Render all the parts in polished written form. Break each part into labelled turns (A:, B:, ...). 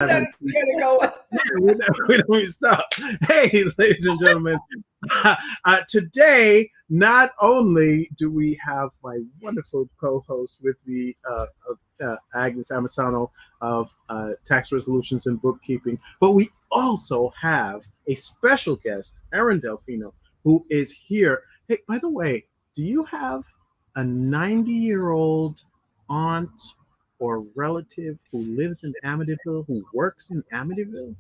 A: That's gonna go.
B: We don't stop. Hey, ladies and gentlemen, today not only do we have my wonderful co-host with me, Agnes Amisano of Tax Resolutions and Bookkeeping, but we also have a special guest, Erin Delfino, who is here. Hey, by the way, do you have a 90-year-old aunt or relative who lives in Amityville, who works in Amityville?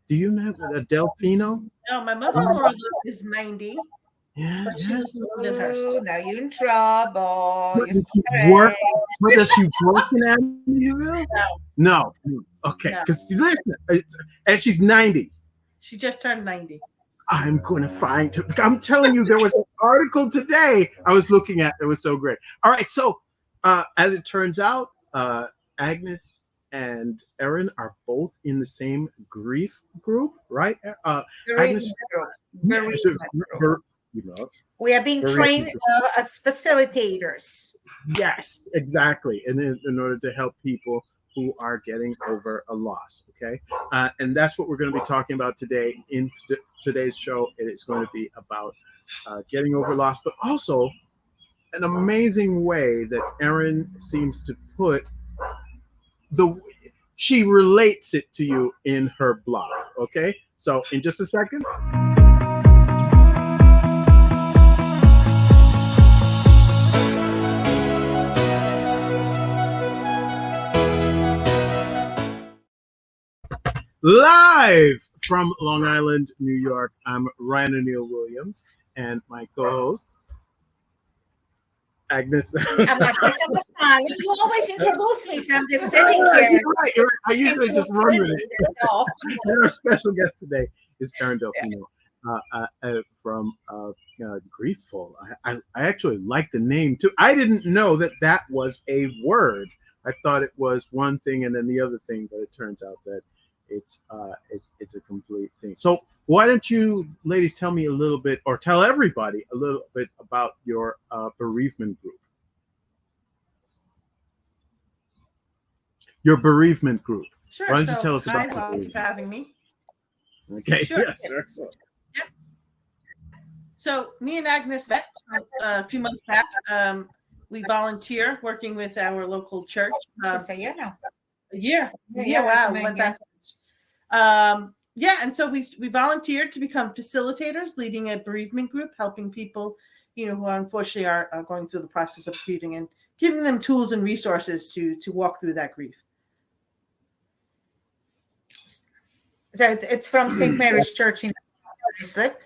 B: Do you know a Delfino?
C: No, my mother-in-law is 90,
B: Yeah,
C: but she
B: yeah.
C: lives in Lindenhurst.
A: Now you're in trouble.
B: But
A: You're
B: does she work?
A: correct.
B: But does she work in Amityville?
C: No,
B: No. Okay,
C: no.
B: because listen, and she's 90.
C: She just turned 90.
B: I'm going to find her. I'm telling you, there was an article today I was looking at. It was so great. All right, so as it turns out, Agnes and Erin are both in the same grief group, right? Agnes,
A: Bereavement group.
B: you know,
A: We are being trained as facilitators.
B: yes, exactly, and in order to help people who are getting over a loss, okay? And that's what we're going to be talking about today in today's show. It is going to be about getting over loss, but also an amazing way that Erin seems to put she relates it to you in her blog, okay? So in just a second. Live from Long Island, New York, I'm Ryan O'Neill Williams, and my co-host, Agnes.
A: I'm like, you always introduce me, so I'm just sitting here.
B: You're right. I usually just run with it. And our special guest today is Erin Delfino from Griefful. I actually like the name too. I didn't know that was a word. I thought it was one thing and then the other thing, but it turns out that it's a complete thing. So why don't you ladies tell me a little bit, or tell everybody a little bit about your bereavement group. Your bereavement group.
C: Sure.
B: Why don't you tell us about
C: that? Thank you for having me.
B: Okay.
C: Sure.
B: Yes. Excellent.
C: Yep. So me and Agnes met a few months back. We volunteer working with our local church.
A: It's a year now.
C: A year.
A: Yeah,
C: Wow.
A: that's
C: Went
A: amazing.
C: that fast. And so we volunteered to become facilitators, leading a bereavement group, helping people, who unfortunately are going through the process of grieving, and giving them tools and resources to walk through that grief.
A: So it's from St. Mary's Church in Islip.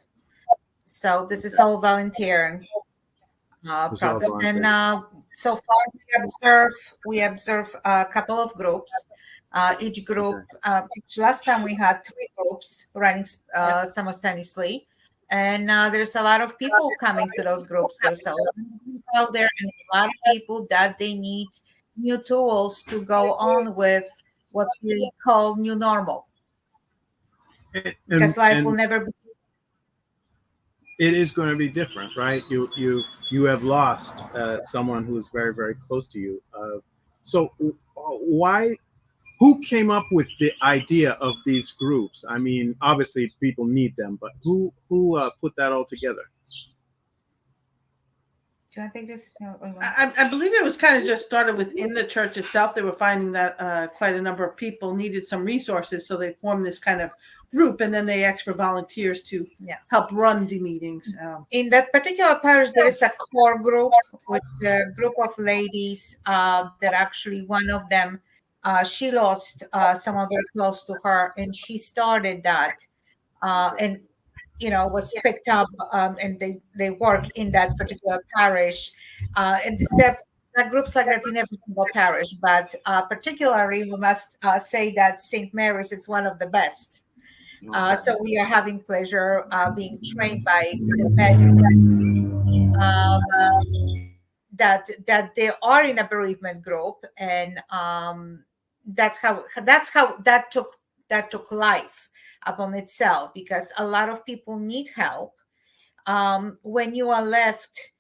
A: So this is all volunteering process. And so far we observe a couple of groups. Each group, last time we had 3 groups running simultaneously, and there's a lot of people coming to those groups. There's a lot of people out there, and a lot of people that they need new tools to go on with what we call new normal, because life will never be.
B: It is going to be different, right? You have lost someone who is very, very close to you. So who came up with the idea of these groups? I mean, obviously people need them, but who put that all together?
A: Do I think this?
C: I believe it was kind of just started within the church itself. They were finding that quite a number of people needed some resources, so they formed this kind of group, and then they asked for volunteers to help run the meetings.
A: In that particular parish, there is a core group with a group of ladies that actually one of them, she lost someone very close to her, and she started that, and was picked up, and they work in that particular parish, and there are groups like that in every single parish, but particularly we must say that St. Mary's is one of the best. So we are having pleasure being trained by the best that they are in a bereavement group, and that's how that took life upon itself, because a lot of people need help when you are left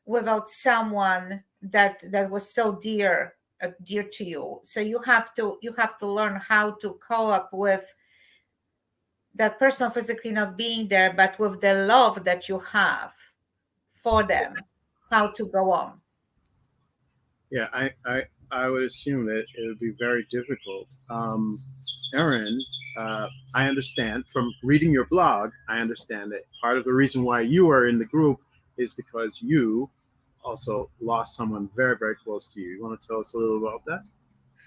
A: without someone that was so dear dear to you. So you have to learn how to co-op with that person physically not being there, but with the love that you have for them, how to go on.
B: Yeah, I would assume that it would be very difficult. Erin, I understand from reading your blog, I understand that part of the reason why you are in the group is because you also lost someone very, very close to you. You want to tell us a little about that?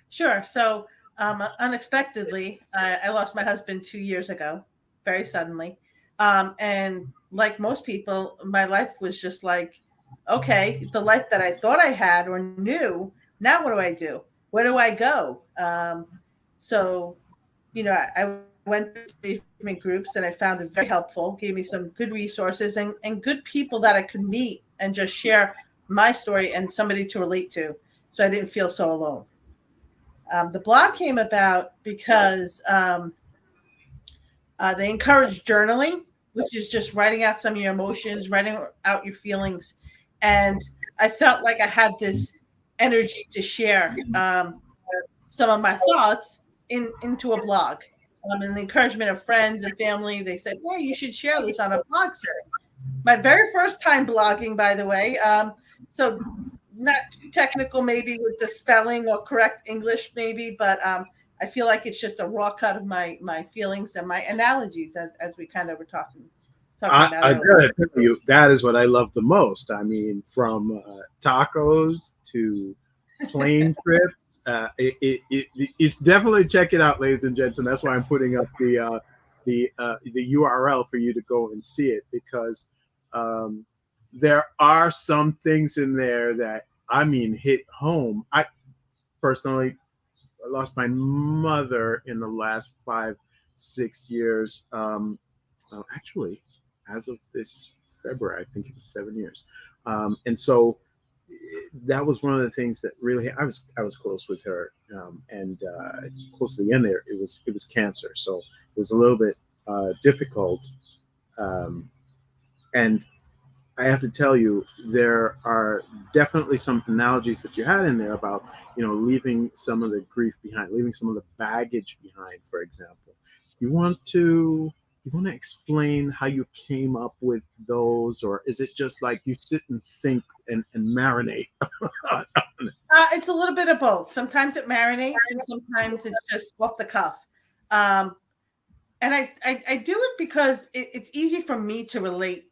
C: Sure. So, unexpectedly, I lost my husband 2 years ago, very suddenly. And like most people, my life was just like, okay, the life that I thought I had or knew, now what do I do? Where do I go? So, I went through bereavement groups and I found it very helpful, gave me some good resources and good people that I could meet and just share my story and somebody to relate to so I didn't feel so alone. The blog came about because they encourage journaling, which is just writing out some of your emotions, writing out your feelings. And I felt like I had this energy to share some of my thoughts into a blog. And the encouragement of friends and family, they said, yeah, you should share this on a blog setting. My very first time blogging, by the way. So not too technical maybe with the spelling or correct English maybe, but I feel like it's just a raw cut of my feelings and my analogies as we kind of were talking about
B: I
C: earlier.
B: gotta tell you, that is what I love the most. I mean, from tacos to plane trips, it's definitely check it out, ladies and gents. And that's why I'm putting up the URL for you to go and see it, because there are some things in there that, I mean, hit home. I personally lost my mother in the last 5-6 years. Actually, as of this February, I think it was 7 years. And so that was one of the things that really, I was close with her, and close to the end there, it was cancer. So it was a little bit difficult. And I have to tell you, there are definitely some analogies that you had in there about, leaving some of the grief behind, leaving some of the baggage behind, for example. You want to explain how you came up with those, or is it just like you sit and think and marinate?
C: It's a little bit of both. Sometimes it marinates and sometimes it's just off the cuff. And I do it because it's easy for me to relate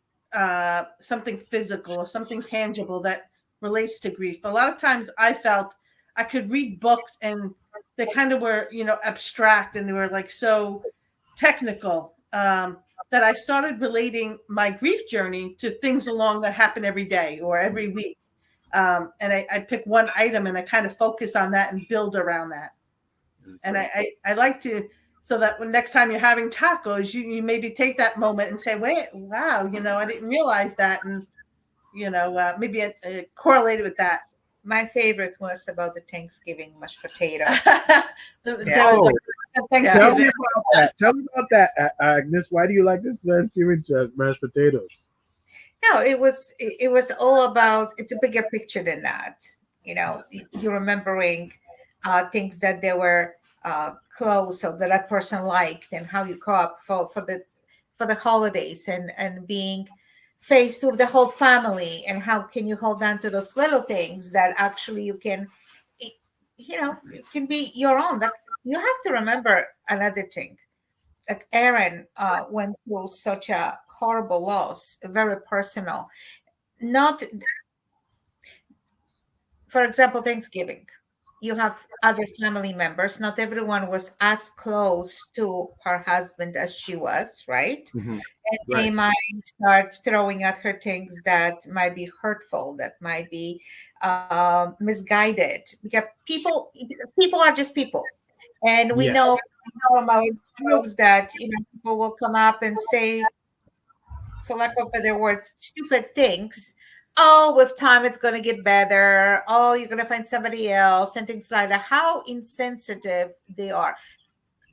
C: something physical or something tangible that relates to grief. A lot of times I felt I could read books and they kind of were, abstract, and they were like so technical, that I started relating my grief journey to things along that happen every day or every week. And I pick one item and I kind of focus on that and build around that. And I like to, so that when next time you're having tacos, you maybe take that moment and say, wait, wow, I didn't realize that. And, maybe correlated with that.
A: My favorite was about the Thanksgiving mashed potatoes.
C: There
A: Yeah.
C: was
B: Tell me about that. Tell me about that, Agnes. Why do you like this Thanksgiving mashed potatoes?
A: No, it was all about, it's a bigger picture than that. You're remembering things that they were close or that person liked, and how you co-op for the holidays, and being faced with the whole family, and how can you hold on to those little things that actually you can, it can be your own. Like, you have to remember another thing. Like, Erin went through such a horrible loss, very personal. Not, for example, Thanksgiving. You have other family members. Not everyone was as close to her husband as she was, right?
B: Mm-hmm.
A: And they might start throwing at her things that might be hurtful, that might be misguided. Because people are just people, and we know from our groups that people will come up and say, for lack of better words, stupid things. Oh, with time it's going to get better. Oh, you're going to find somebody else, and things like that. How insensitive they are.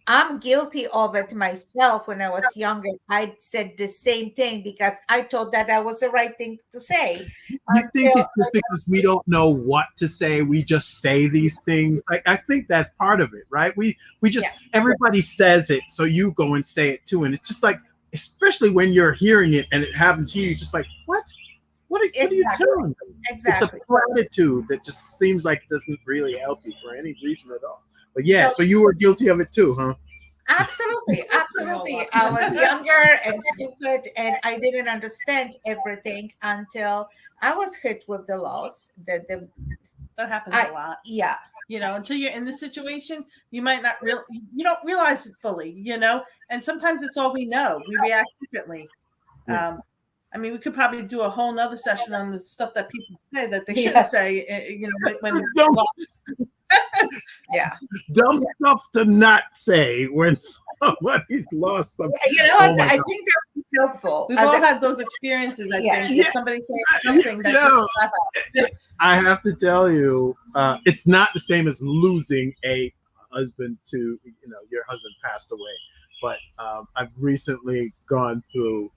A: I'm guilty of it myself. When I was younger, I said the same thing because I thought that that was the right thing to say.
B: You think
A: Until
B: it's just because we don't know what to say, we just say these things? Like, I think that's part of it, right? We just, everybody says it, so you go and say it too. And it's just like, especially when you're hearing it and it happens to you, you're just like, what are you doing?
A: Exactly.
B: It's a platitude that just seems like it doesn't really help you for any reason at all. But yeah, so you were guilty of it too, huh?
A: Absolutely. I was younger and stupid, and I didn't understand everything until I was hit with the loss.
C: That happens a lot.
A: Yeah.
C: Until you're in the situation, you might not you don't realize it fully, and sometimes it's all we know. We react differently.
B: Yeah.
C: I mean, we could probably do a whole nother session on the stuff that people say that they shouldn't say, when
A: yeah.
B: Dumb stuff to not say when somebody's lost something.
A: I think that would be helpful.
C: We've all had those experiences, I think.
A: Yeah.
C: Somebody say something that
B: I have to tell you, it's not the same as losing a husband to, your husband passed away. But I've recently gone through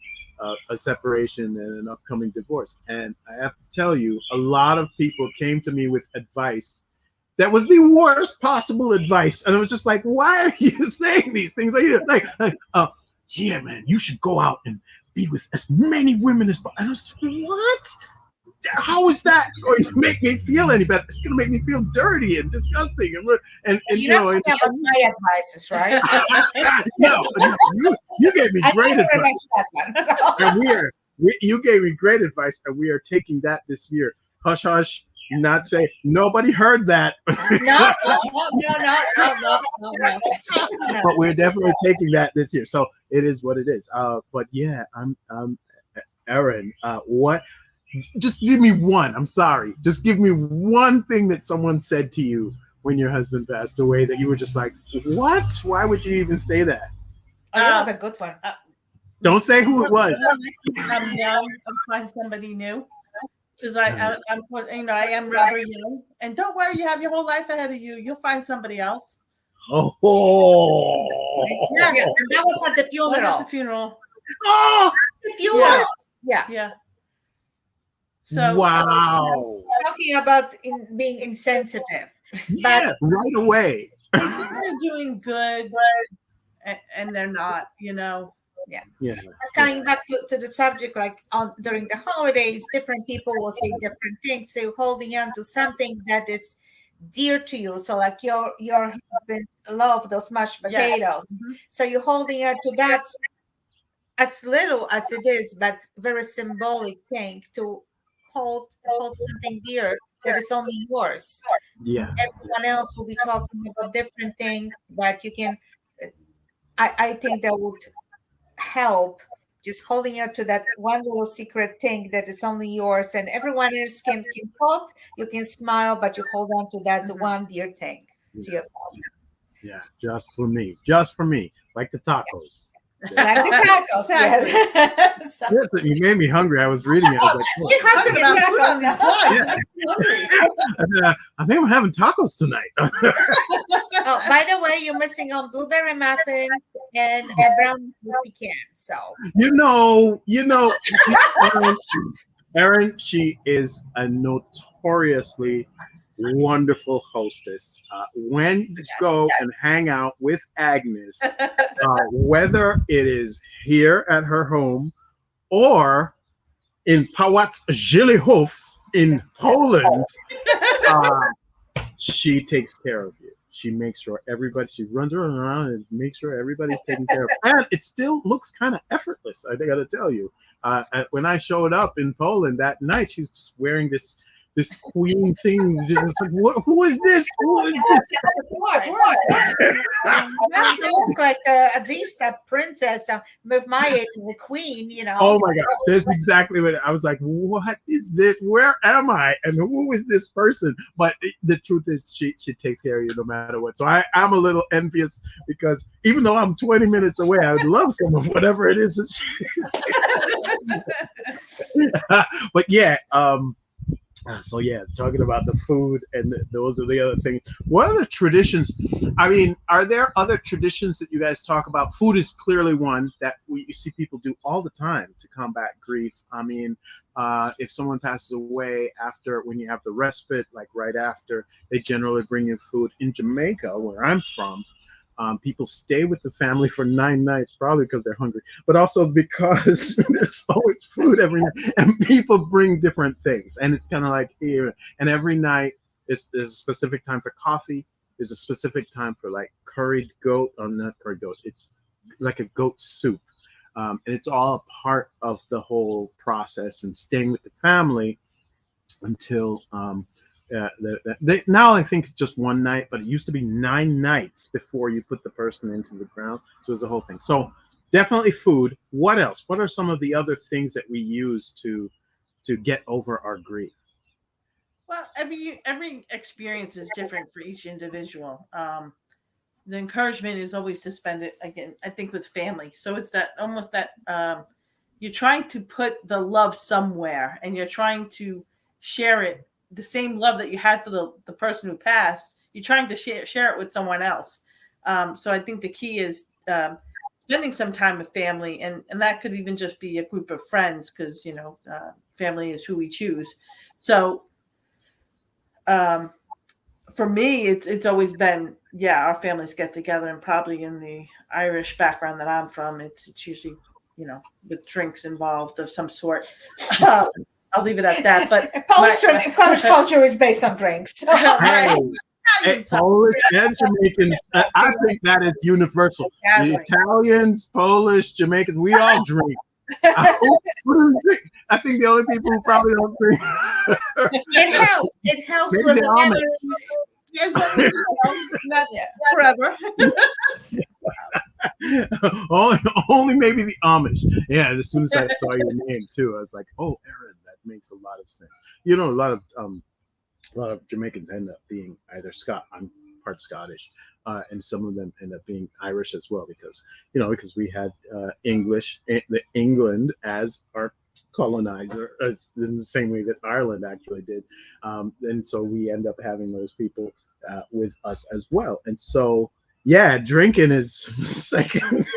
B: a separation and an upcoming divorce. And I have to tell you, a lot of people came to me with advice that was the worst possible advice. And I was just like, why are you saying these things? Yeah, man, you should go out and be with as many women as possible. And I was like, what? How is that going to make me feel any better? It's going to make me feel dirty and disgusting. And
A: you're not talking about my advices, right?
B: No, you gave me great advice. And you gave me great advice, and we are taking that this year. Hush, hush. Not say nobody heard that.
A: No.
B: But we're definitely taking that this year. So it is what it is. But yeah, I'm Erin. What? Just give me one. I'm sorry. Just give me one thing that someone said to you when your husband passed away that you were just like, what? Why would you even say that?
A: I have a good one.
B: Don't say who it was.
C: I'm young. I'll find somebody new. Because I am rather young, and don't worry, you have your whole life ahead of you. You'll find somebody else.
B: Oh,
A: yeah, that was at the funeral.
C: At the funeral.
B: Oh,
A: the funeral. Yeah.
C: So
B: wow.
A: Talking about being insensitive.
B: Yeah, right away.
C: They're doing good, and they're not.
A: Yeah. Coming back to the subject, like during the holidays, different people will say different things. So you're holding on to something that is dear to you. So like your husband loved those mashed potatoes.
C: Yes. Mm-hmm.
A: So you're holding on to that as little as it is, but very symbolic thing to hold something dear that is only yours.
B: Yeah.
A: Everyone else will be talking about different things, but you can. I think that would help, just holding on to that one little secret thing that is only yours, and everyone else can talk, you can smile, but you hold on to that one dear thing to yourself.
B: Yeah, just for me, like the tacos.
A: Like the tacos.
C: Exactly.
A: So,
B: listen, you made me hungry. I was reading it. I was like, oh.
A: you have to get tacos now.
B: I think I'm having tacos tonight.
A: Oh, by the way, you're missing on blueberry muffins and brown pecan. So
B: Erin, she is a notoriously wonderful hostess. When you go and hang out with Agnes, whether it is here at her home or in Pałac Żylichów in Poland, she takes care of you. She makes sure she runs around and makes sure everybody's taken care of. And it still looks kind of effortless, I got to tell you. When I showed up in Poland that night, she's just wearing this queen thing. Just like, who is this? Who is this?
A: You look like at least a princess with my age, the queen,
B: Oh my God, that's exactly what I was like. What is this? Where am I? And who is this person? But the truth is, she takes care of you no matter what. So I'm a little envious because even though I'm 20 minutes away, I would love some of whatever it is that she's. But yeah, So yeah, talking about the food and those are the other things. What other traditions? I mean, are there other traditions that you guys talk about? Food is clearly one that you see people do all the time to combat grief. I mean, if someone passes away after, when you have the respite, like right after, they generally bring in food. In Jamaica, where I'm from, people stay with the family for 9 nights, probably because they're hungry, but also because there's always food every night, and people bring different things, and it's kind of like here. And every night there's a specific time for coffee. There's a specific time for like curried goat, or not curried goat. It's like a goat soup, and it's all a part of the whole process and staying with the family until now I think it's just 1 night, but it used to be 9 nights before you put the person into the ground. So it was a whole thing. So definitely food. What else? What are some of the other things that we use to get over our grief?
C: Well, every experience is different for each individual. The encouragement is always to spend it, again, I think, with family. So it's that almost that you're trying to put the love somewhere, and you're trying to share it, the same love that you had for the person who passed. You're trying to share it with someone else. So I think the key is spending some time with family, and that could even just be a group of friends, because family is who we choose. So for me, it's always been, our families get together, and probably in the Irish background that I'm from, it's usually with drinks involved of some sort. I'll leave it at that. But
A: Polish culture is based on drinks.
B: Polish and Jamaicans, I think that is universal. The Italians, Polish, Jamaicans, we all drink. I think the only people who probably don't drink.
A: It helps with the memories.
C: Yes, not forever.
B: only maybe the Amish. Yeah, and as soon as I saw your name too, I was like, oh, Erin, that makes a lot of sense. A lot of Jamaicans end up being either I'm part Scottish, and some of them end up being Irish as well, because we had England as our colonizer, in the same way that Ireland actually did, and so we end up having those people with us as well. And so drinking is second.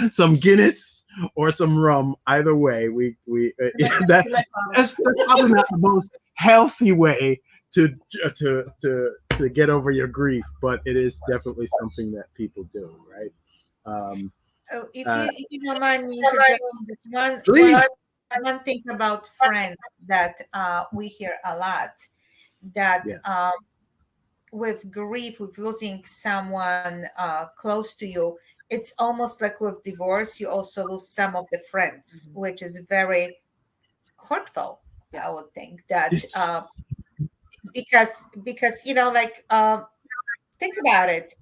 B: Some Guinness or some rum, either way, that's probably not the most healthy way to get over your grief, but it is definitely something that people do, right?
A: If you don't mind me interjecting, one thing about friends that we hear a lot, that with grief, with losing someone close to you, it's almost like with divorce, you also lose some of the friends, which is very hurtful. I would think that because think about it.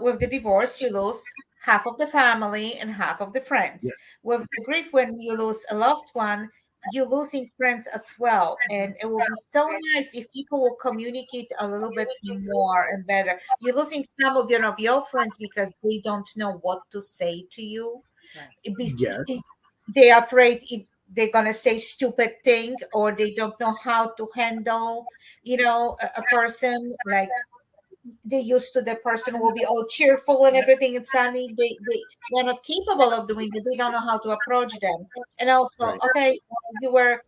A: With the divorce, you lose half of the family and half of the friends. Yeah. With the grief, when you lose a loved one, you're losing friends as well. And it will be so nice if people will communicate a little bit more and better. You're losing some of your friends because they don't know what to say to you. Right. They're afraid if they're going to say stupid thing, or they don't know how to handle, a person like they used to. The person will be all cheerful and everything is sunny. They're not capable of doing it. They don't know how to approach them. And also, right. Okay, you were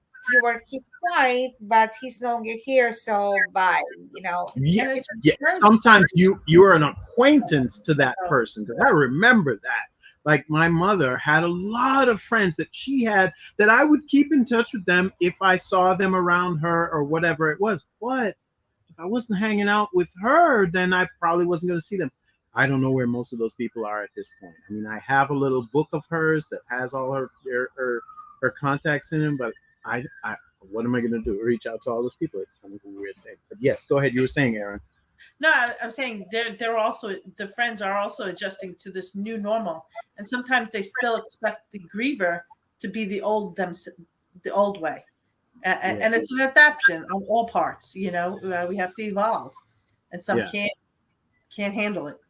A: his wife, but he's no longer here, so bye.
B: Yeah. Sometimes you are an acquaintance to that person, because I remember that. Like, my mother had a lot of friends that she had that I would keep in touch with them if I saw them around her or whatever it was. But if I wasn't hanging out with her, then I probably wasn't going to see them. I don't know where most of those people are at this point. I mean, I have a little book of hers that has all her contacts in them, but I what am I going to do? Reach out to all those people? It's kind of a weird thing. But yes, go ahead. You were saying, Erin.
C: No, I'm saying they're also, the friends are also adjusting to this new normal, and sometimes they still expect the griever to be the old way, and it's an adaptation on all parts. We have to evolve, and some can't handle it.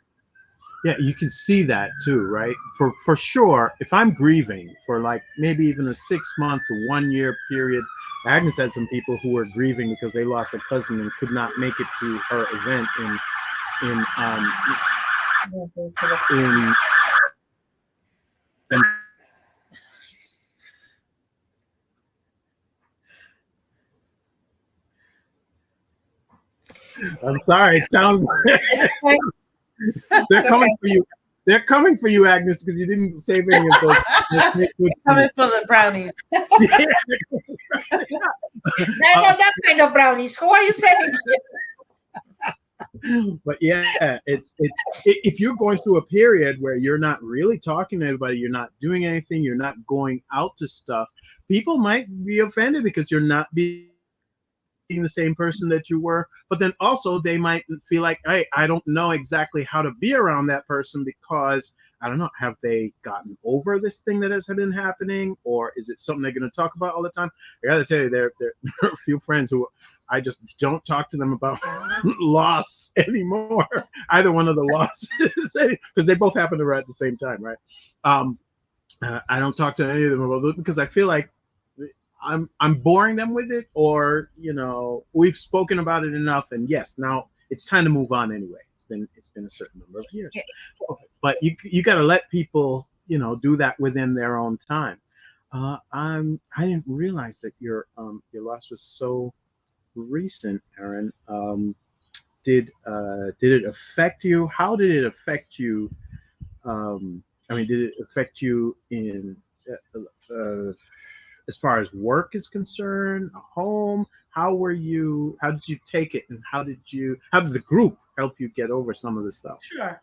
B: Yeah, you can see that too, right? For sure, if I'm grieving for like maybe even a 6 month to 1 year period, Agnes had some people who were grieving because they lost a cousin and could not make it to her event in in I'm sorry, it sounds they're coming for you. They're coming for you, Agnes, because you didn't save any of those.
C: Coming for the brownies.
A: No, that kind of brownies. Who are you selling here?
B: But yeah, it's if you're going through a period where you're not really talking to anybody, you're not doing anything, you're not going out to stuff, people might be offended because you're not being the same person that you were. But then also they might feel like, hey, I don't know exactly how to be around that person because I don't know, have they gotten over this thing that has been happening, or is it something they're going to talk about all the time? I got to tell you, there are a few friends who I just don't talk to them about loss anymore. Either one of the losses, because they both happen to write at the same time, right? I don't talk to any of them about it because I feel like I'm boring them with it, or we've spoken about it enough, and yes, now it's time to move on anyway. It's been a certain number of years.
A: Yeah.
B: But you got to let people do that within their own time. I didn't realize that your loss was so recent, Erin. Did it affect you? How did it affect you? Did it affect you in as far as work is concerned, home? How did you take it, and how did the group help you get over some of the stuff?
C: Sure.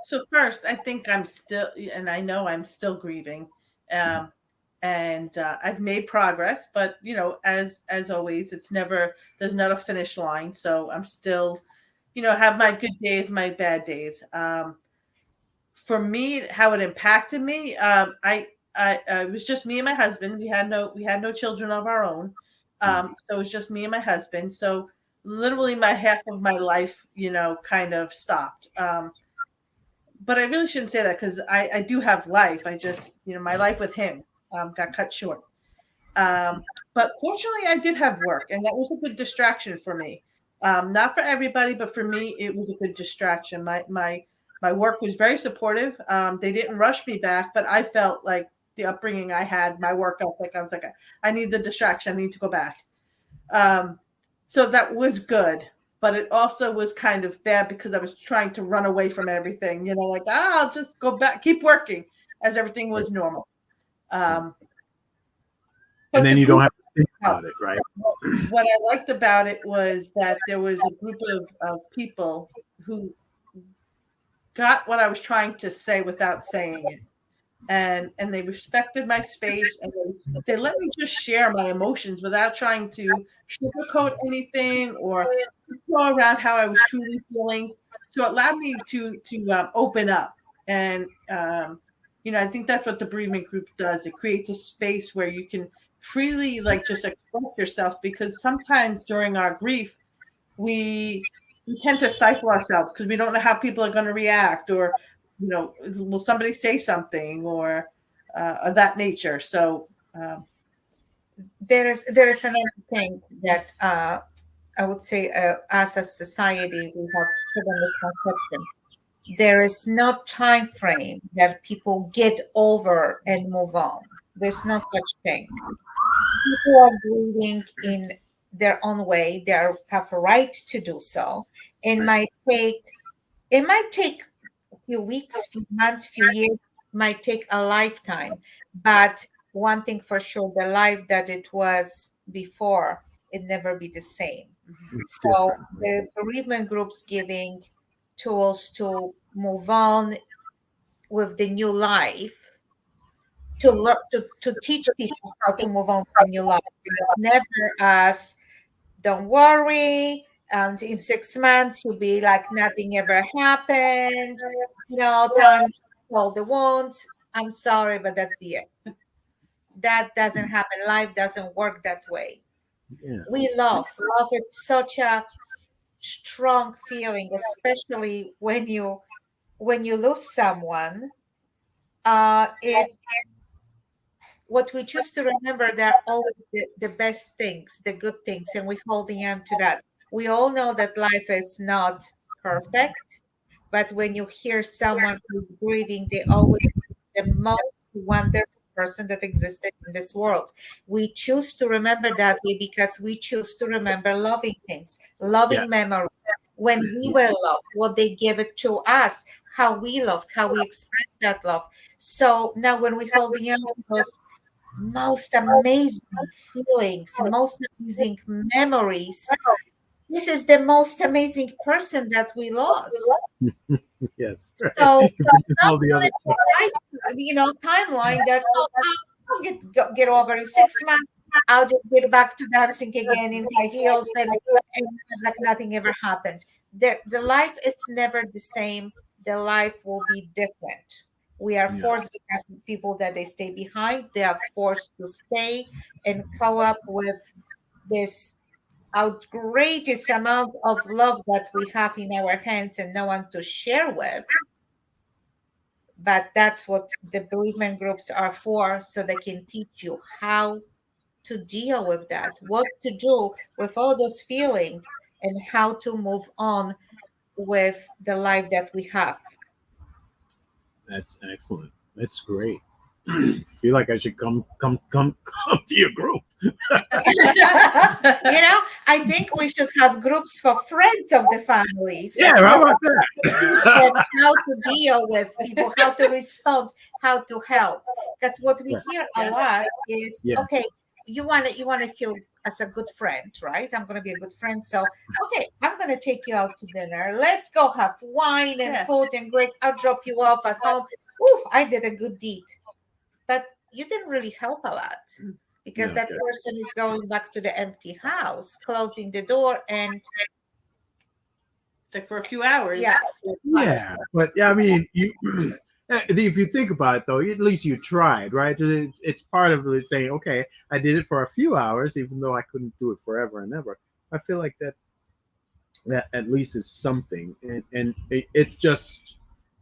C: So first, I think I'm still, and I know I'm still grieving, and I've made progress, but as always, there's not a finish line. So I'm still, have my good days, my bad days. For me, how it impacted me, it was just me and my husband. We had no children of our own, so it was just me and my husband. So literally, my half of my life, kind of stopped. But I really shouldn't say that, because I do have life. I just, my life with him got cut short. But fortunately, I did have work, and that was a good distraction for me. Not for everybody, but for me, it was a good distraction. My work was very supportive. They didn't rush me back, but I felt like the upbringing I had, my work ethic, I was like, I need the distraction. I need to go back. So that was good. But it also was kind of bad because I was trying to run away from everything, I'll just go back, keep working as everything was normal.
B: And then you don't have to think about it, right?
C: What I liked about it was that there was a group of people who got what I was trying to say without saying it. And they respected my space, and they let me just share my emotions without trying to sugarcoat anything or go around how I was truly feeling. So it allowed me to open up. And, I think that's what the bereavement group does. It creates a space where you can freely just express yourself, because sometimes during our grief, we tend to stifle ourselves because we don't know how people are going to react, or will somebody say something, or of that nature. So
A: There is another thing that I would say, as a society, we have put on this conception. There is no time frame that people get over and move on. There's no such thing. People are grieving in their own way. They have a right to do so. It might take a few weeks, few months, few years, might take a lifetime. But one thing for sure, the life that it was before, it never be the same. So the bereavement groups giving tools to move on with the new life, to learn to teach people how to move on to the new life. It's never as, don't worry, and in 6 months you'll be like nothing ever happened. Time to heal the wounds. I'm sorry, but that's the end. That doesn't happen. Life doesn't work that way.
B: Yeah.
A: We love. It's such a strong feeling, especially when you lose someone. It's what we choose to remember, they're always the best things, the good things, and we're holding on to that. We all know that life is not perfect, but when you hear someone who's grieving, they always the most wonderful person that existed in this world. We choose to remember that way because we choose to remember loving things,
B: Yeah.
A: loving memories. When we were loved, what they gave it to us, how we loved, how we expressed that love. So now when we're holding on to those most amazing feelings, most amazing memories, this is the most amazing person that we lost.
B: Yes. Right.
A: So
B: If
A: it's
B: you
A: not
B: all the
A: going
B: other
A: to be a timeline that I'll get over in 6 months. I'll just get back to dancing again in high heels and like nothing ever happened. The life is never the same. The life will be different. We are
B: Yeah.
A: forced because the people that they stay behind, they are forced to stay and come up with this outrageous amount of love that we have in our hands and no one to share with. But that's what the bereavement groups are for, so they can teach you how to deal with that, what to do with all those feelings, and how to move on with the life that we have.
B: That's excellent. That's great. Feel like I should come to your group.
A: I think we should have groups for friends of the families.
B: Yeah,
A: So
B: how about
A: teach
B: that?
A: them how to deal with people, how to respond, how to help. Because what we
B: Right.
A: hear a lot is,
B: Yeah.
A: okay, you want to feel as a good friend, right? I'm going to be a good friend. So, okay, I'm going to take you out to dinner. Let's go have wine and
C: Yeah.
A: food and great. I'll drop you off at home. Ooh, I did a good deed. But you didn't really help a lot because that
B: Okay.
A: person is going back to the empty house, closing the door, and
C: It's like for a few hours.
A: yeah,
B: Yeah, but yeah, I mean, you if you think about it, though, at least you tried, right? It's part of it saying, okay, I did it for a few hours, even though I couldn't do it forever and ever. I feel like that at least is something, and it's just,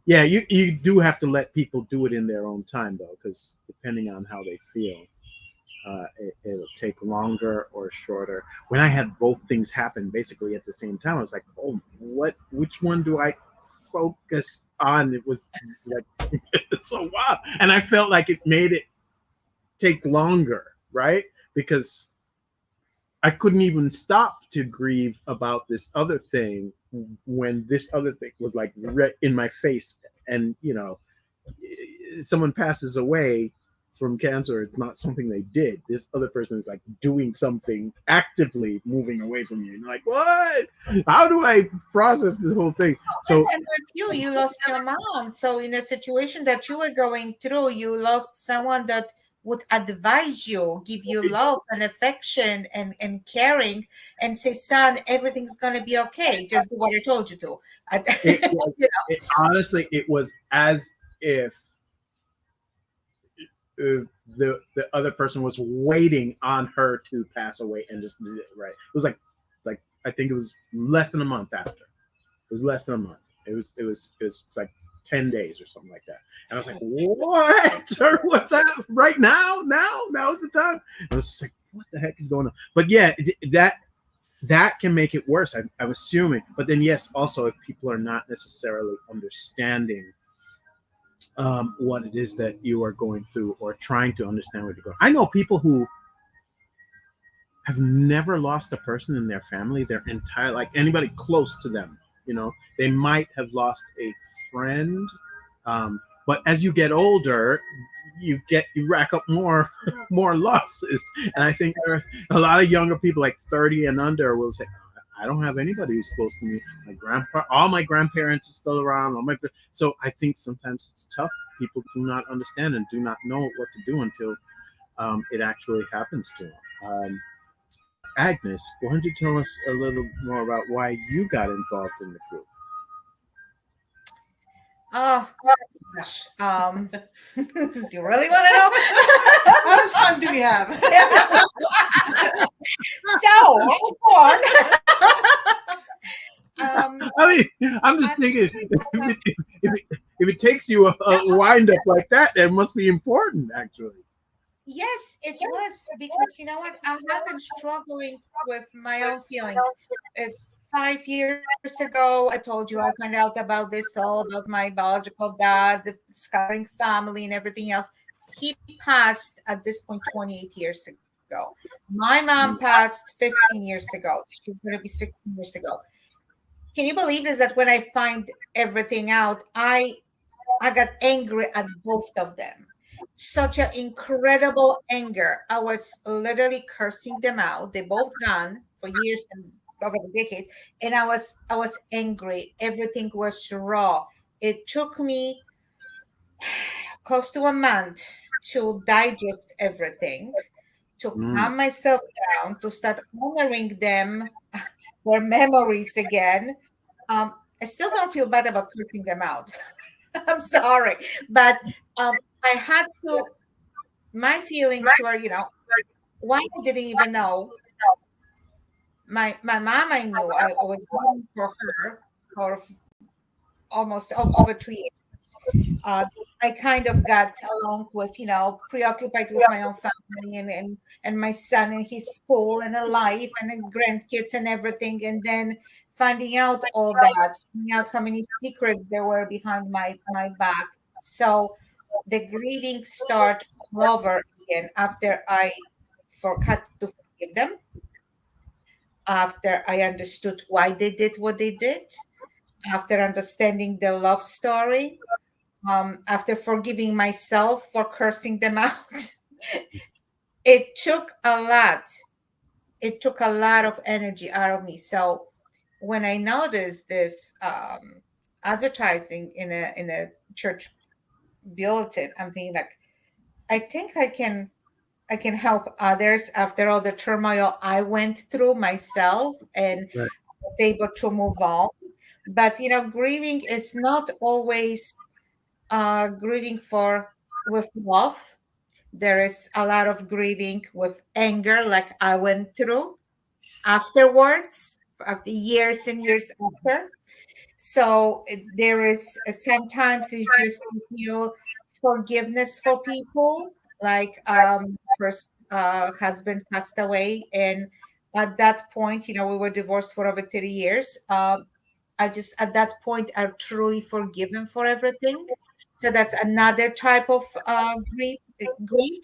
B: yeah, you do have to let people do it in their own time, though, because depending on how they feel. It'll take longer or shorter. When I had both things happen basically at the same time, I was like, oh, which one do I focus on? It was like, so wow. And I felt like it made it take longer, right? Because I couldn't even stop to grieve about this other thing when this other thing was like right in my face. And, someone passes away from cancer, it's not something they did. This other person is like doing something, actively moving away from you. And you're like, what? How do I process this whole thing? So
A: and with you lost your mom. So in a situation that you were going through, you lost someone that would advise you, give you love and affection and caring, and say, son, everything's gonna be okay. Just do what I told you to.
B: honestly, it was as if the other person was waiting on her to pass away and just did it right. It was like I think it was less than a month after. It was less than a month. It was like 10 days or something like that. And I was like, what? What's that? Right now? Now's the time. I was just like, what the heck is going on? But yeah, that can make it worse, I'm assuming. But then yes, also if people are not necessarily understanding what it is that you are going through or trying to understand what you're going. I know people who have never lost a person in their family their entire, like anybody close to them. They might have lost a friend, but as you get older, you rack up more losses. And I think there are a lot of younger people, like 30 and under, will say, I don't have anybody who's close to me. All my grandparents are still around. So I think sometimes it's tough. People do not understand and do not know what to do until it actually happens to them. Agnes, why don't you tell us a little more about why you got involved in the group?
A: Oh gosh. Do you really want to know?
C: How much time do we have?
A: So, hold on.
B: I mean, I'm just thinking, if it takes you a wind up like that, it must be important, actually.
A: Yes, it was because you know what? I have been struggling with my own feelings. If 5 years ago, I told you I found out about this all about my biological dad, the discovering family, and everything else. He passed at this point 28 years ago. My mom passed 15 years ago. She's going to be 16 years ago. Can you believe this? That when I find everything out, I got angry at both of them. Such an incredible anger. I was literally cursing them out. They both gone for years and over the decades. And I was angry. Everything was raw. It took me close to a month to digest everything, to
B: Mm.
A: calm myself down, to start honoring them, their memories again. Um, I still don't feel bad about cursing them out. I'm sorry, but I had to. My feelings were, one I didn't even know. My mom, I knew. I was waiting for her for almost over 3 years. Uh, I kind of got along with, preoccupied with my own family and my son and his school and a life and then grandkids and everything. And then finding out all that, finding out how many secrets there were behind my back. So the grieving start all over again after I had to forgive them, after I understood why they did what they did, after understanding the love story, after forgiving myself for cursing them out. It took a lot. It took a lot of energy out of me. So when I noticed this advertising in a church bulletin, I'm thinking like, I think I can help others after all the turmoil I went through myself and
B: Right.
A: was able to move on. But grieving is not always grieving for with love. There is a lot of grieving with anger, like I went through afterwards, after years and years after. So there is sometimes it's just you feel forgiveness for people, like first husband passed away, and at that point, we were divorced for over 30 years. I just at that point I truly forgiven for everything. So that's another type of grief.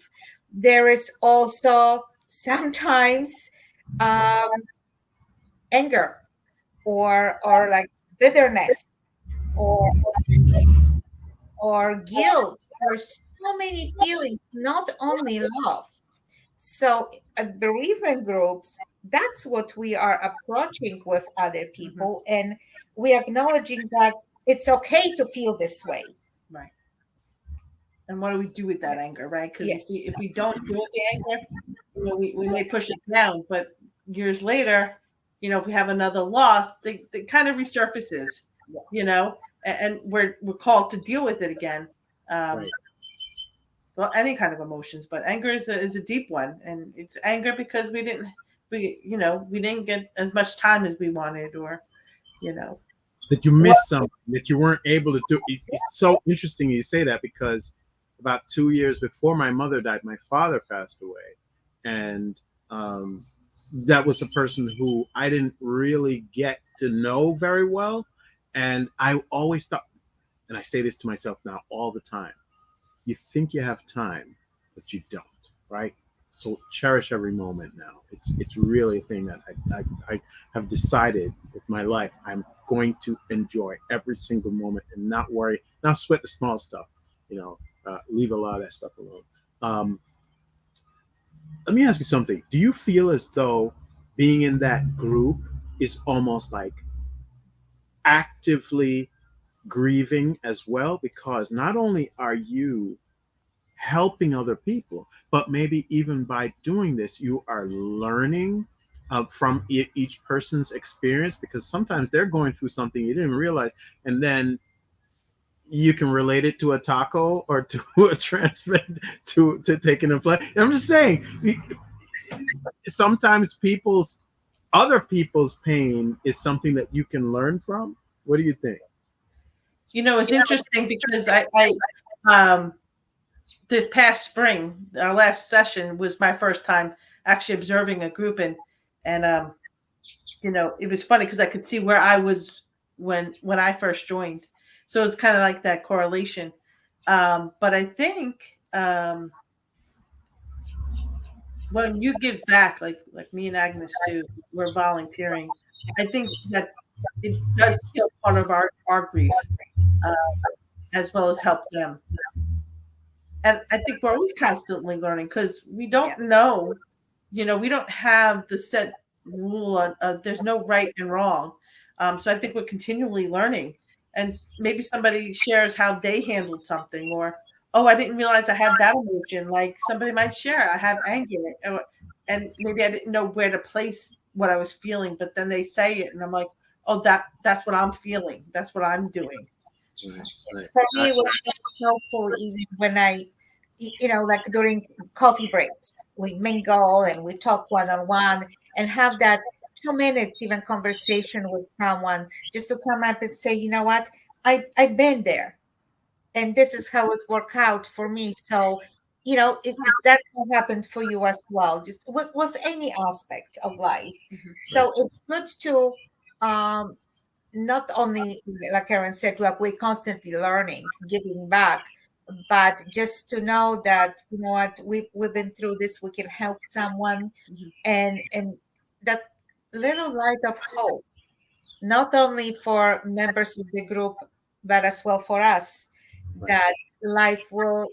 A: There is also sometimes um, anger or like bitterness or guilt. There's so many feelings, not only love. So at bereavement groups, that's what we are approaching with other
C: Mhm.
A: people, and we acknowledging that it's okay to feel this way.
C: Right. And what do we do with that anger, right? Because if we
A: Yes.
C: if we don't deal with the anger, we may push it down, but years later, if we have another loss, they kind of resurfaces, and we're called to deal with it again. Um,
B: Right.
C: well, any kind of emotions, but anger is a deep one, and it's anger because we didn't get as much time as we wanted, or you know,
B: That you
C: well,
B: missed something that you weren't able to do. It's so interesting you say that because about 2 years before my mother died, my father passed away, and um, that was a person who I didn't really get to know very well, and I always thought, and I say this to myself now all the time: you think you have time, but you don't, right? So cherish every moment now. It's really a thing that I have decided with my life. I'm going to enjoy every single moment and not worry, not sweat the small stuff. Leave a lot of that stuff alone. Um, Let me ask you something. Do you feel as though being in that group is almost like actively grieving as well? Because not only are you helping other people, but maybe even by doing this, you are learning from each person's experience, because sometimes they're going through something you didn't realize, and then you can relate it to a taco or to a transplant to taking a flight. I'm just saying, sometimes other people's pain is something that you can learn from. What do you think?
C: it's interesting because I um, this past spring, our last session was my first time actually observing a group, and it was funny because I could see where I was when I first joined. So it's kind of like that correlation. But I think when you give back, like me and Agnes do, we're volunteering. I think that it does heal part of our grief, uh, as well as help them. And I think we're always constantly learning because we don't know, we don't have the set rule on, there's no right and wrong. So I think we're continually learning. And maybe somebody shares how they handled something, or, oh, I didn't realize I had that emotion. Like somebody might share, I have anger, and maybe I didn't know where to place what I was feeling, but then they say it, and I'm like, oh, that's what I'm feeling. That's what I'm doing.
A: For me, it was helpful even when like during coffee breaks, we mingle and we talk one-on-one and have that 2 minutes even conversation with someone just to come up and say, you know what, I've been there and this is how it worked out for me. So, if that happened for you as well, just with any aspect of life.
C: Mhm.
A: So it's good to not only, like Erin said, like we're constantly learning, giving back, but just to know that, you know what, we've been through this, we can help someone,
C: Mhm.
A: and that little light of hope, not only for members of the group, but as well for us, that life will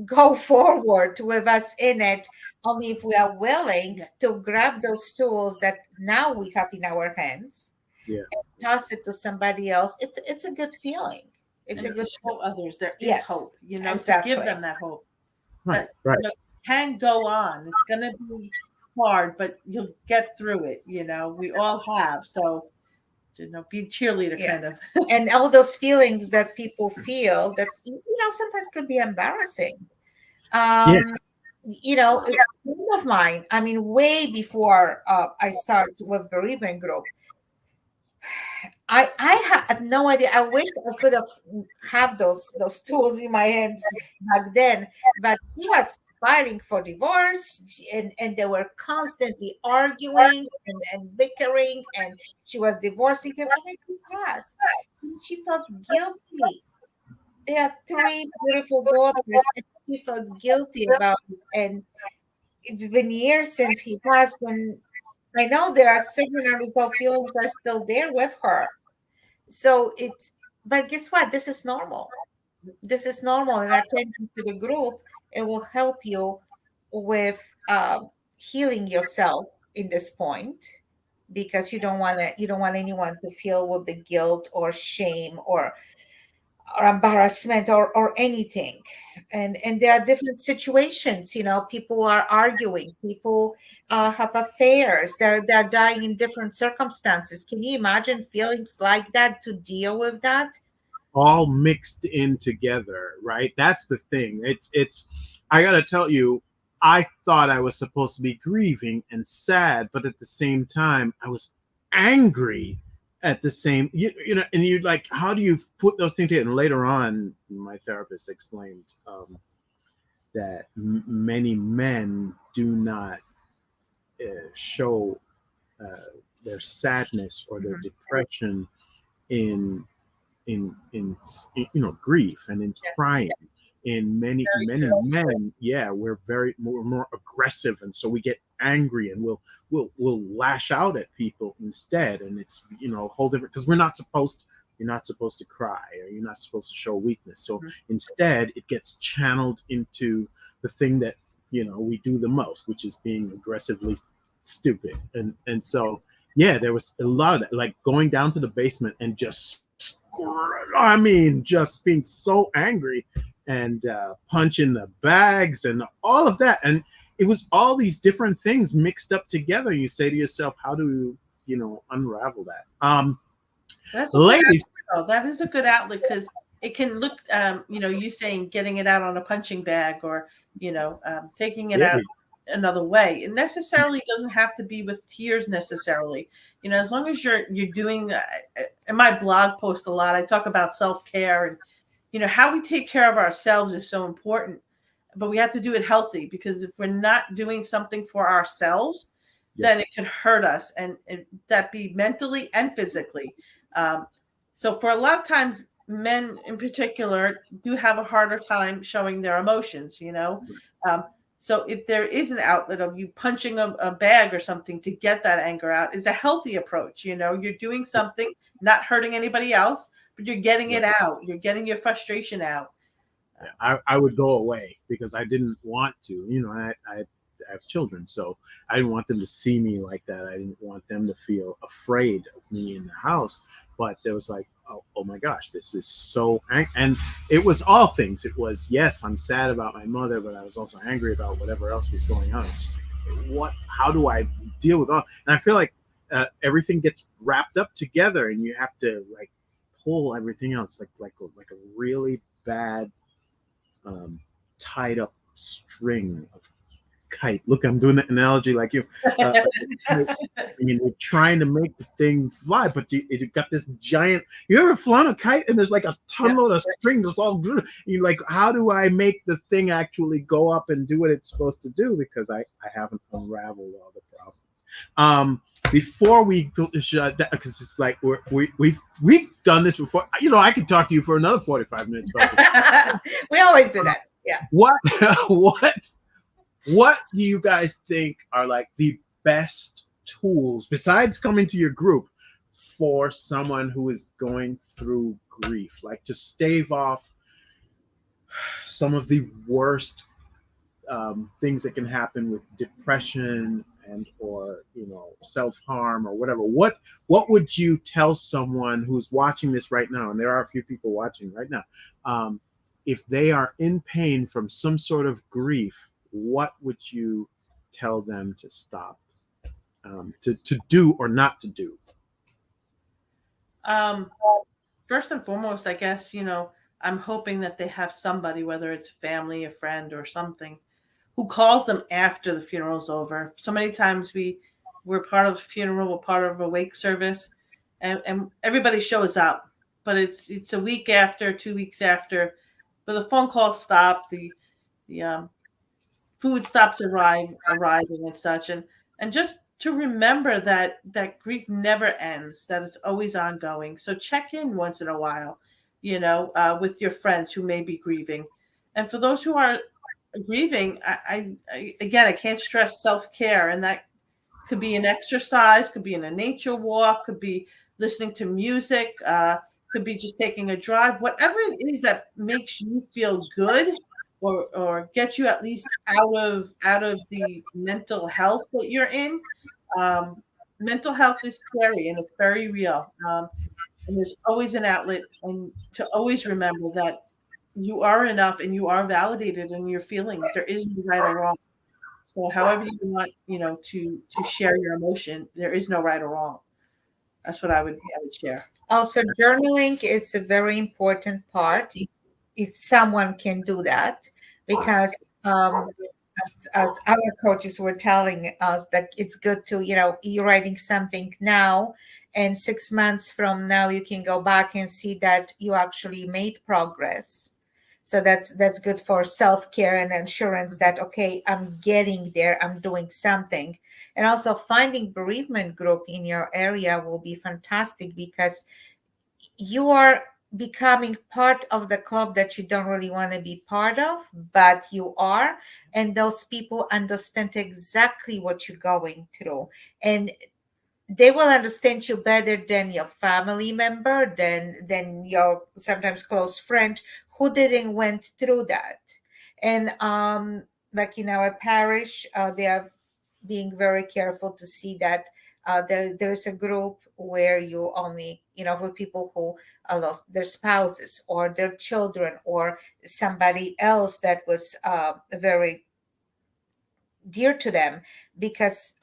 A: go forward with us in it, only if we are willing to grab those tools that now we have in our hands,
B: Yeah.
A: and pass it to somebody else. It's a good feeling. It's
C: And
A: a good
C: to show others there is
A: Yes,
C: hope, to
A: exactly.
C: give them that hope.
B: Right.
C: That
B: Right.
C: can go on. It's going to be hard, but you'll get through it. We all have. So, be a cheerleader
A: Yeah.
C: kind of.
A: And all those feelings that people feel that sometimes could be embarrassing.
B: Yeah.
A: A friend of mine, I mean, way before I started with bereavement group, I had no idea. I wish I could have those tools in my hands back then. But he was fighting for divorce, and they were constantly arguing and bickering, and she was divorcing him, and then he passed. And she felt guilty. They have three beautiful daughters, and she felt guilty about it. And it's been years since he passed, and I know there are certain unresolved feelings are still there with her. So but guess what? This is normal. This is normal. And attending to the group, it will help you with healing yourself in this point, because you don't want anyone to feel with the guilt or shame or embarrassment or anything. And there are different situations. People are arguing, people have affairs, they're dying in different circumstances. Can you imagine feelings like that, to deal with that?
B: All mixed in together, right? That's the thing. It's I gotta tell you, I thought I was supposed to be grieving and sad, but at the same time I was angry at the same, and you're like, how do you put those things together? And later on my therapist explained that many men do not show their sadness or their depression in grief and in crying. In many men, we're more aggressive, and so we get angry and we'll lash out at people instead. And it's a whole different, because you're not supposed to cry, or you're not supposed to show weakness. So instead it gets channeled into the thing that we do the most, which is being aggressively stupid. And so there was a lot of that, like going down to the basement and just being so angry and punching the bags and all of that. And it was all these different things mixed up together. You say to yourself, how do unravel that?
C: That's
B: Ladies,
C: that is a good outlet, because it can look, you saying getting it out on a punching bag, or taking it out another way. It necessarily doesn't have to be with tears necessarily. As long as you're doing, in my blog post a lot, I talk about self-care, and how we take care of ourselves is so important, but we have to do it healthy, because if we're not doing something for ourselves, then it could hurt us, and that be mentally and physically. So for a lot of times, men in particular do have a harder time showing their emotions, so if there is an outlet of you punching a bag or something to get that anger out, is a healthy approach. You're doing something, not hurting anybody else, but you're getting it out. You're getting your frustration out.
B: I would go away because I didn't want to. I have children, so I didn't want them to see me like that. I didn't want them to feel afraid of me in the house. But there was like, oh my gosh, this is so, and it was all things. It was, yes, I'm sad about my mother, but I was also angry about whatever else was going on. It's just like, how do I deal with all? And I feel like everything gets wrapped up together, and you have to like pull everything else like a really bad tied up string of kite. Look, I'm doing the analogy like you. We're trying to make the thing fly, but you got this giant. You ever flown a kite and there's like a ton load of string that's all good? You're like, how do I make the thing actually go up and do what it's supposed to do? Because I haven't unraveled all the problems. Before we shut down, because it's like we've done this before. I could talk to you for another 45 minutes.
A: We always do that. Yeah.
B: What do you guys think are like the best tools besides coming to your group for someone who is going through grief, like to stave off some of the worst things that can happen with depression and or self-harm or whatever? What would you tell someone who's watching this right now, and there are a few people watching right now, if they are in pain from some sort of grief? What would you tell them to stop, to do or not to do?
C: First and foremost, I guess, I'm hoping that they have somebody, whether it's family, a friend, or something, who calls them after the funeral's over. So many times we're part of a funeral, we're part of a wake service, and everybody shows up, but it's a week after, 2 weeks after, but the phone calls stop, the food stops arriving and such, and just to remember that grief never ends, that it's always ongoing. So check in once in a while, with your friends who may be grieving. And for those who are grieving, I again, I can't stress self-care, and that could be an exercise, could be in a nature walk, could be listening to music, could be just taking a drive, whatever it is that makes you feel good, or get you at least out of the mental health that you're in. Mental health is scary, and it's very real. And there's always an outlet, and to always remember that you are enough and you are validated in your feelings. There is no right or wrong. So however you want, to share your emotion, there is no right or wrong. That's what I would share.
A: Also, journaling is a very important part. If someone can do that, because as our coaches were telling us, that it's good to, you're writing something now, and 6 months from now you can go back and see that you actually made progress. So that's good for self-care and assurance that, okay, I'm getting there, I'm doing something. And also finding bereavement group in your area will be fantastic, because you are becoming part of the club that you don't really want to be part of, but you are. And those people understand exactly what you're going through. And they will understand you better than your family member, than your sometimes close friend who didn't went through that. And like in our parish, they are being very careful to see that there's a group where you only, for people who lost their spouses or their children or somebody else that was very dear to them, because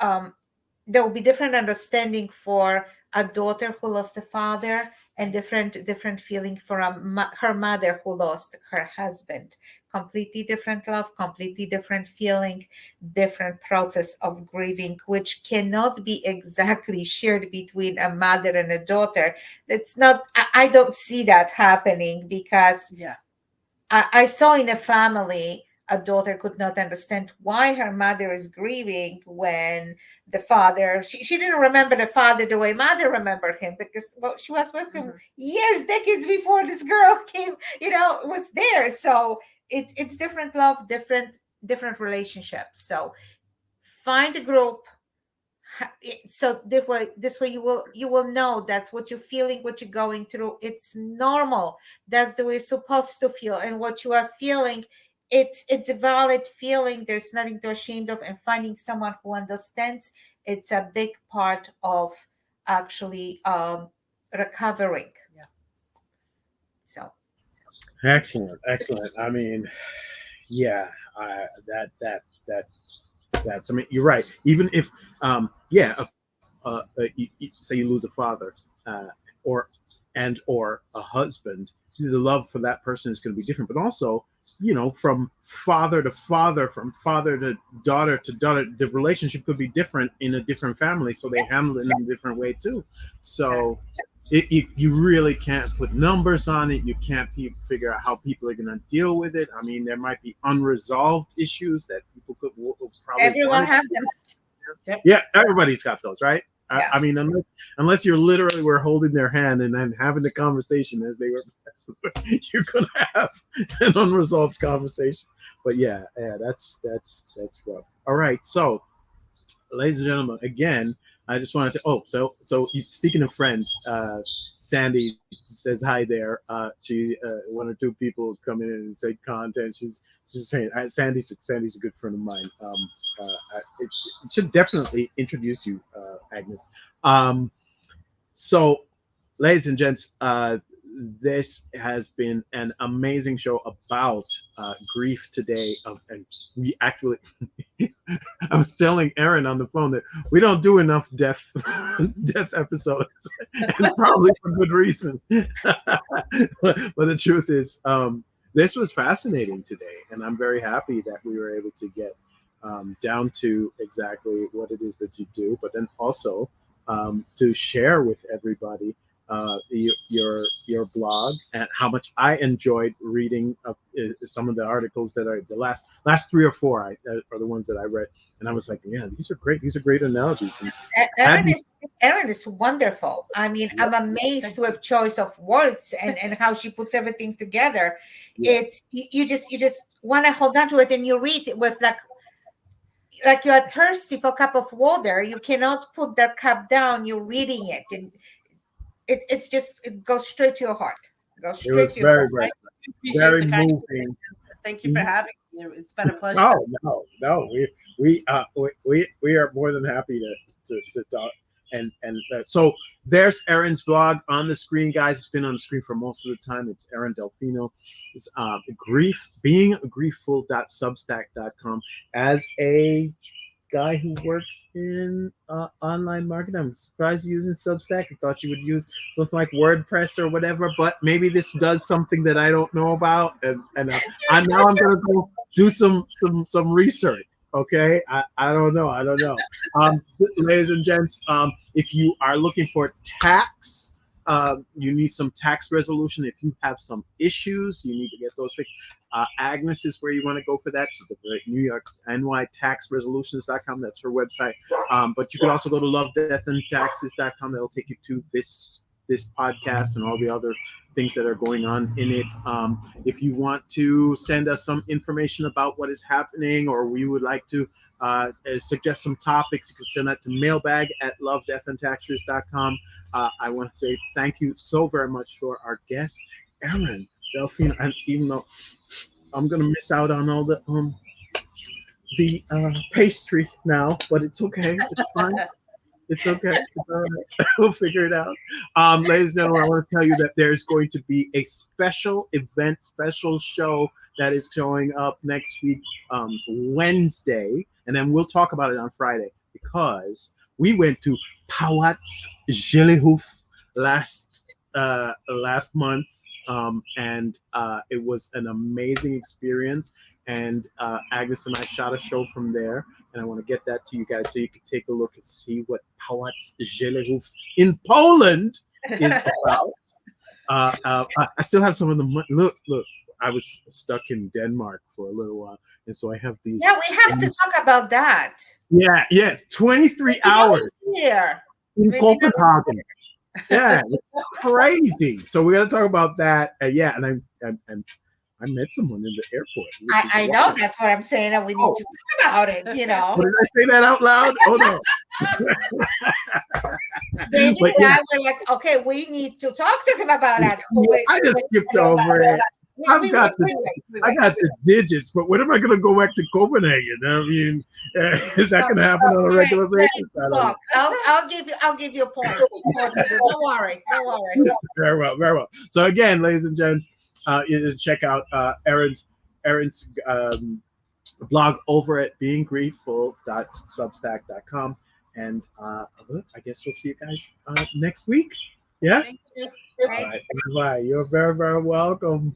A: there will be different understanding for a daughter who lost a father and different feeling for her mother who lost her husband. Completely different love, completely different feeling, different process of grieving, which cannot be exactly shared between a mother and a daughter. It's not. I don't see that happening, because
C: Yeah.
A: I saw in a family a daughter could not understand why her mother is grieving when the father, she didn't remember the father the way mother remembered him, because, well, she was with him years, decades before this girl came, was there. So it's different love, different relationships. So find a group. So this way you will know that's what you're feeling, what you're going through. It's normal. That's the way you're supposed to feel, and what you are feeling, it's a valid feeling. There's nothing to ashamed of, and finding someone who understands, it's a big part of actually recovering.
C: Yeah.
A: So
B: Excellent. I mean, yeah, that's. I mean, you're right. Even if, say you lose a father, uh, or a husband, the love for that person is going to be different. But also, from father to father, from father to daughter, the relationship could be different in a different family, so they handle it in a different way too. So you really can't put numbers on it. You can't figure out how people are going to deal with it. I mean, there might be unresolved issues that people will probably
A: everyone have them.
B: Yeah, everybody's got those, right?
A: Yeah.
B: I mean, unless you're literally were holding their hand and then having the conversation as they were, you're gonna have an unresolved conversation. But yeah, that's rough. All right, so ladies and gentlemen, again, I just wanted to. Oh, so speaking of friends, Sandy says hi there. She one or two people come in and say content. She's saying Sandy's a good friend of mine. It should definitely introduce you, Agnes. So, ladies and gents, this has been an amazing show about grief today. And we actually, I was telling Erin on the phone that we don't do enough death episodes, and probably for good reason. but the truth is, this was fascinating today, and I'm very happy that we were able to get down to exactly what it is that you do, but then also to share with everybody your blog, and how much I enjoyed reading of some of the articles that are the last 3 or 4 are the ones that I read, and I was like, yeah, these are great analogies. And
A: Erin is wonderful. I mean, I'm amazed with choice of words and how she puts everything together.
B: Yeah.
A: It's you just want to hold on to it, and you read it with like you are thirsty for a cup of water. You cannot put that cup down. You're reading it, and it goes straight to your heart.
B: It was very moving.
C: Thank you for having me. It's been a pleasure.
B: Oh no, we are more than happy to talk. And so there's Erin's blog on the screen, guys. It's been on the screen for most of the time. It's Erin Delfino. It's beingagriefful.substack.com. As a guy who works in online marketing, I'm surprised you're using Substack. I thought you would use something like WordPress or whatever, but maybe this does something that I don't know about, and I'm gonna go do some research. Okay, I don't know. Ladies and gents, if you are looking for tax, you need some tax resolution. If you have some issues, you need to get those fixed. Agnes is where you want to go for that. So the New York NYTaxResolutions.com. That's her website. But you can also go to lovedeathandtaxes.com. That'll take you to this podcast and all the other things that are going on in it. If you want to send us some information about what is happening, or we would like to suggest some topics, you can send that to mailbag@lovedeathandtaxes.com. I want to say thank you so very much for our guest, Erin Delfino. And even though I'm going to miss out on all the pastry now, but it's okay. It's fine. It's okay. It's all right. We'll figure it out. Ladies and gentlemen, I want to tell you that there's going to be a special show that is showing up next week, Wednesday, and then we'll talk about it on Friday, because we went to Pawat Jellyhoof last last month, and it was an amazing experience. And Agnes and I shot a show from there, and I want to get that to you guys so you can take a look and see what Pałac Żelazów in Poland is about. I still have some of the look. I was stuck in Denmark for a little while, and so I have these.
A: Yeah, we have to talk about that.
B: Yeah, 23 hours
A: here
B: in Copenhagen. Yeah, it's crazy. So we're gonna talk about that. Yeah, and I met someone in the airport.
A: I know, that's what I'm saying. That we need to talk about it. You know.
B: Did I say that out loud? Oh no.
A: David and I were like, okay, we need to talk to him about that.
B: I just skipped over it. I got the digits, but when am I going to go back to Copenhagen? I mean, is that going to happen on a regular basis?
A: I'll give you a point. Don't worry.
B: Very well. So again, ladies and gents, you check out Erin's blog over at beinggriefful.substack.com, and I guess we'll see you guys next week. Yeah.
C: Thank you.
B: All right. Bye. You're very, very welcome.